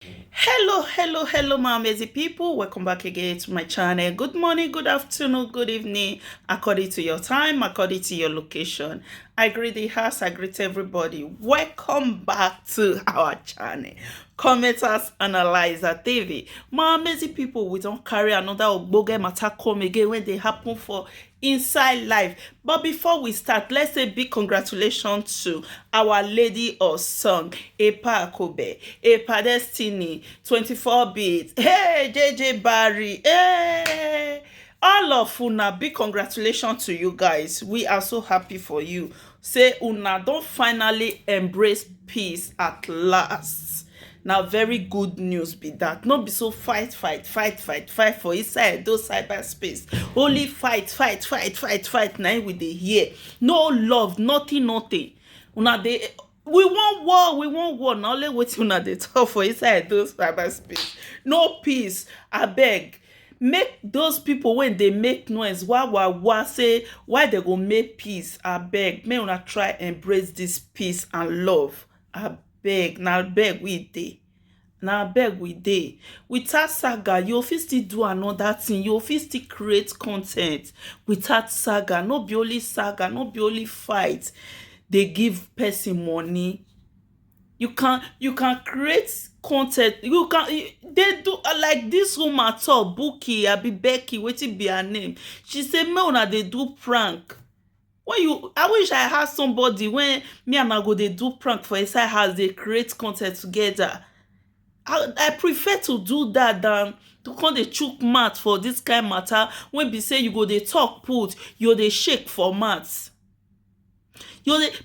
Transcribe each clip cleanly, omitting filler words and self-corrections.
Hello, my amazing people. Welcome back again to my channel. Good morning, good afternoon, good evening, according to your time, according to your location. I greet the house, I greet everybody. Welcome back to our channel. Commenters Analyzer TV. My amazing people, we don't carry another ogboge matter come again when they happen for inside life. But before we start, let's say big congratulations to our lady of song, Epa Akobe, Epa Destiny, 24 bit, hey, JJ Barry, hey, all of una, big congratulations to you guys. We are so happy for you. Say una don finally embrace peace at last. Now very good news be that. No be so fight for inside those cyberspace. Only fight. Now we dey hear. No love, nothing. Una dey we want war. Now only wetin una dey talk for inside those cyberspace. No peace, abeg. Make those people when they make noise wah say why they go make peace, abeg make una try embrace this peace and love, abeg na abeg we dey without saga. You fit still do another thing, you fit still create content without saga. No be only saga, no be only fight dey give person money. You can create content. They do like this woman talk, Buki abi Becky, wetin be her name. She say make una dey do prank. I wish I had somebody when me and I go dey do prank for inside house, dey create content together. I prefer to do that than to come dey chook mouth for this kind matter when be say you go dey talk put, you dey shake for mouth.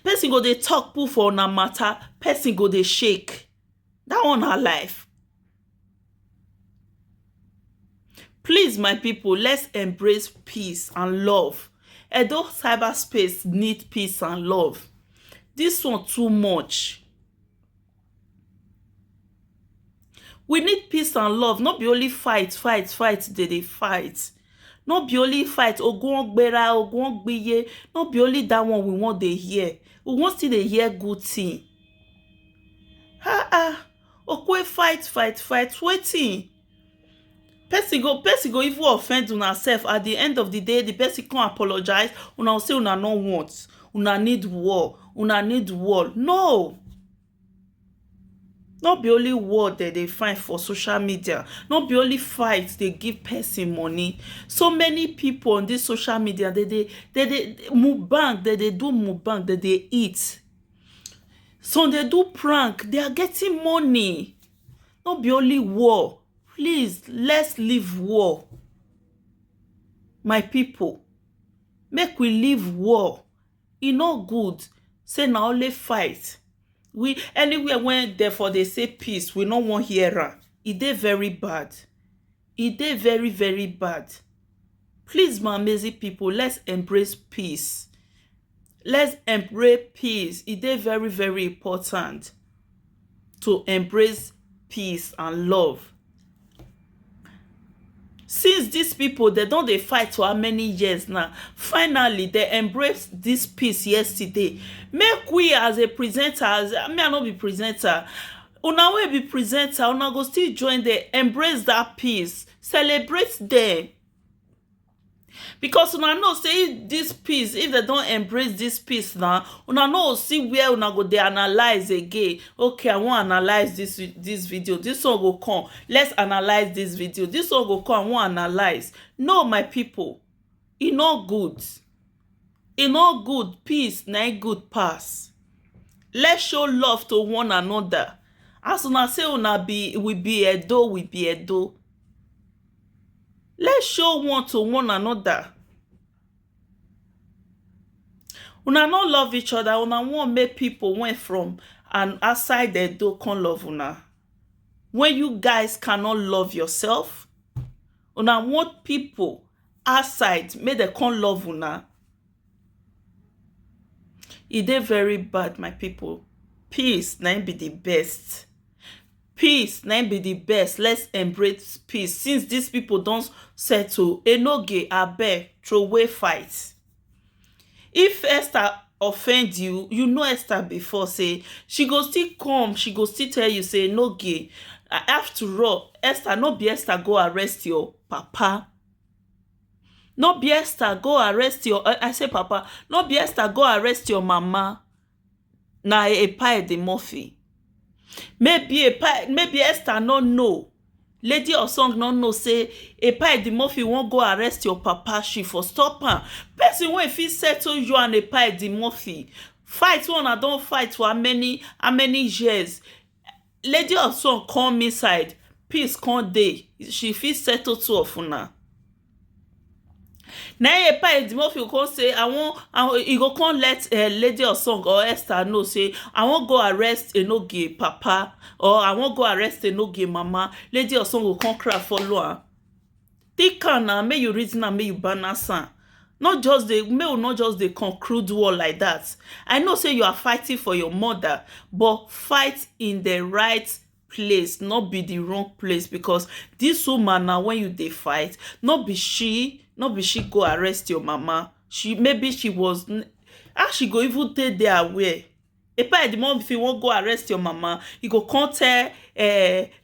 Person go dey talk put for una matter, person go dey shake. That one na life. Please, my people, let's embrace peace and love. Edo cyberspace need peace and love. This one too much. We need peace and love. Not be only fight. They fight. Not be only fight. Ogun ogbera, ogun ogbiye. Not be only that one we want dey hear. We want still dey hear good thing. Okwe fight. Wetin? Person go even offend una sef. At the end of the day, the person come apologize. Una say una no want. Una need war. No. Not be only word that they find for social media. Not be only fight they give person money. So many people on this social media, they mukbang, they do mukbang, they eat. So they do prank, they are getting money. Not be only war. Please, let's leave war. My people, make we leave war. E no good. Say na only fight. We anywhere when therefore they say peace, we no want hear am. E dey very bad. E dey very bad. Please, my amazing people, let's embrace peace. Let's embrace peace. E dey very important to embrace peace and love. Since these people, they don dey fight for how many years now, finally they embrace this peace yesterday. Make we as a presenter, me I no be presenter, una wey be presenter, una go still join them, embrace that peace, celebrate them. Because una know say if they don't embrace this peace now, una know see where una go dey analyze again. Okay, I wan analyze this video, this one go come, let's analyze this video, this one go come, I wan analyze. No, my people, e no good. Peace na good pass. Let's show love to one another. As una say we be Edo. Let's show one to one another. Una no love each other. Una want make people went from and outside Edo can't love una. When you guys cannot love yourself, una want people outside make they can't love una. E dey very bad, my people. Peace na be the best. Peace na be the best. Let's embrace peace. Since these people don't settle, enoge abeg throwaway fight. If Esther offend you, you know Esther before, say she go still come, she go still tell you say no gay, After all, Esther, no be Esther go arrest your papa. No be Esther go arrest your I say papa, no be Esther go arrest your mama. Na Epa the Murphy. Maybe Esther no know. Lady Osong no know say Epa the Murphy won't go arrest your papa. She for stop am. Person wey fit settle you and Epa the Murphy. Fight one I don't fight for how many years. Lady Osong come inside. Peace come dey. She fit settle two of una. Na Epa the Murphy come say he go come let Lady Osong or Esther know say I wan go arrest Enoge papa or I wan go arrest Enoge mama. Lady Osong go come cry follow am. Think am na, make you reason am, make you balance am. Not just the conclude war like that. I know say you are fighting for your mother, but fight in the right place, not be the wrong place, because this woman now when you dey fight, not be she go arrest your mama. Maybe she was how she go even take there aware. Epa the mom if you wan go arrest your mama, you go come tell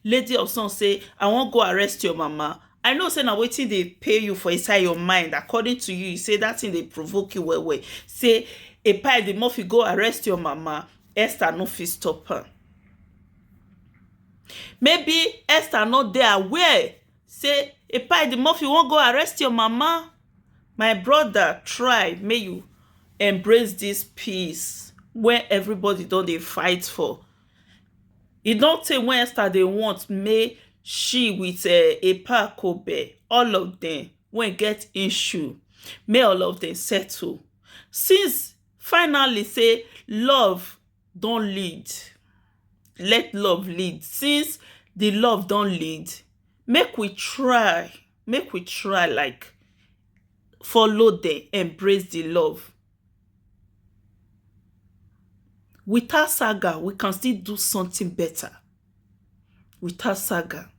Lady of Son say I wan go arrest your mama. I know say na wetin dey pay you for inside your mind. According to you, you say that thing dey provoke you well. Say Epa the mom if you go arrest your mama, Esther no fit stop her. Maybe Esther not there aware. Say Epa the mom if you wan go arrest your mama. My brother, try may you embrace this peace where everybody don dey fight for. E don tey when Esther dey want make she with Epa Kobe, all of them when get issue, may all of them settle. Since finally say love don lead, let love lead. Since the love don lead, make we try like follow them, embrace the love. Without saga, we can still do something better. Without saga.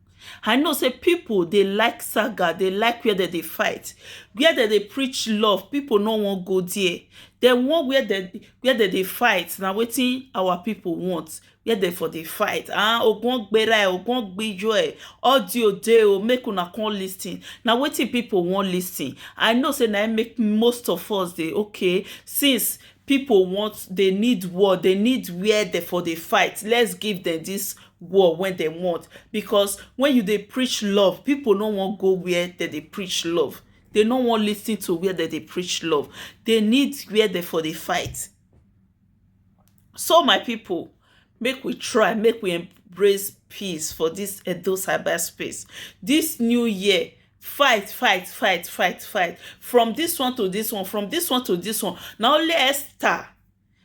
I know say people they like saga, they like where they fight. Where they preach love, people no wan go there. They want where they fight. Now wetin our people want. Where they for the fight. Ogun gbera, ogun gbijo, audio dey make una come listen. Now wetin people want listen. I know say na make most of us dey okay since people want, they need war, they need where they for the fight. Let's give them this war when they want, because when you dey preach love, people no wan go where they preach love. They no wan listen to where they preach love. They need where they for the fight. So my people, make we try, make we embrace peace for this Edo cyberspace. This new year, fight. From this one to this one, from this one to this one. Now only Esther,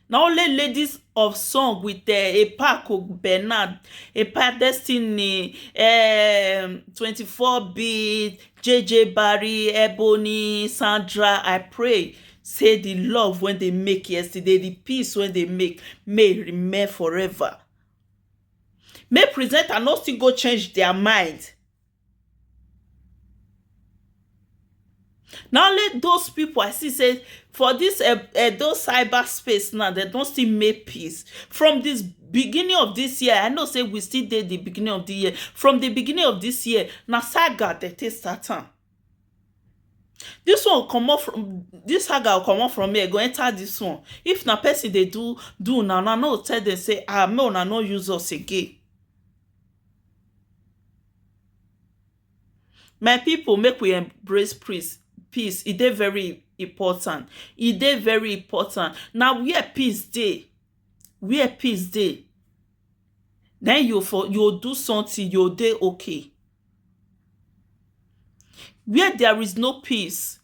now only ladies of song with Epa Bernard, Epa Destiny, 24-bit, JJ Barry, Ebony, Sandra. I pray say the love when they make yesterday, the peace when they make, may remain forever. May presenter not still go change their mind. Now let those people I see say for this those cyberspace now, they don't still make peace. From this beginning of this year, I know say we still did the beginning of the year. From the beginning of this year, na saga they take Satan. This one come off from this saga will come off from here, go enter this one. If na person they do now, no tell them say me una no use us again. My people, make we embrace peace. It dey very important. It dey very important. Now where peace dey, then you'll do something, you'll dey okay. Where there is no peace,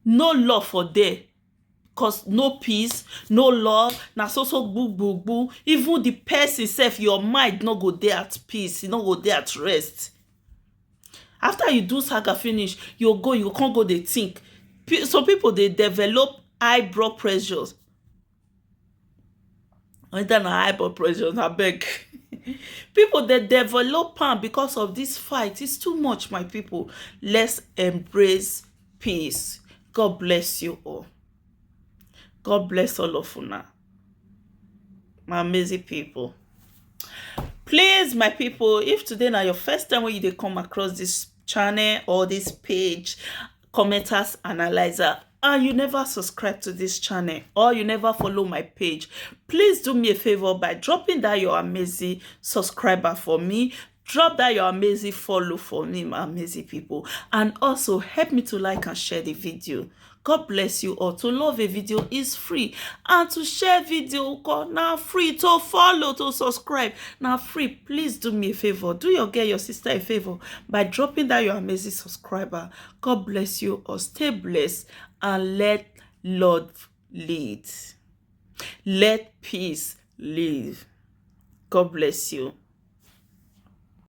no love for there. Cause no peace, no love, na so boo. Even the person self, your mind no go there at peace, you no go there at rest. After you do saga finish, you can't go they think. So people they develop high blood pressures. Whether na high blood pressures, I beg. People they develop pain because of this fight. It's too much, my people. Let's embrace peace. God bless you all. God bless all of una. My amazing people. Please, my people, if today na your first time when you dey come across this channel or this page, commenters analyzer, and you never subscribe to this channel or you never follow my page, please do me a favor by dropping that your amazing subscriber for me. Drop that your amazing follow for me, my amazing people, and also help me to like and share the video. God bless you all. To love a video is free, and to share video now free. To follow, to subscribe now free. Please do me a favor. Do your girl, your sister a favor by dropping that your amazing subscriber. God bless you all. Stay blessed and let love lead. Let peace live. God bless you.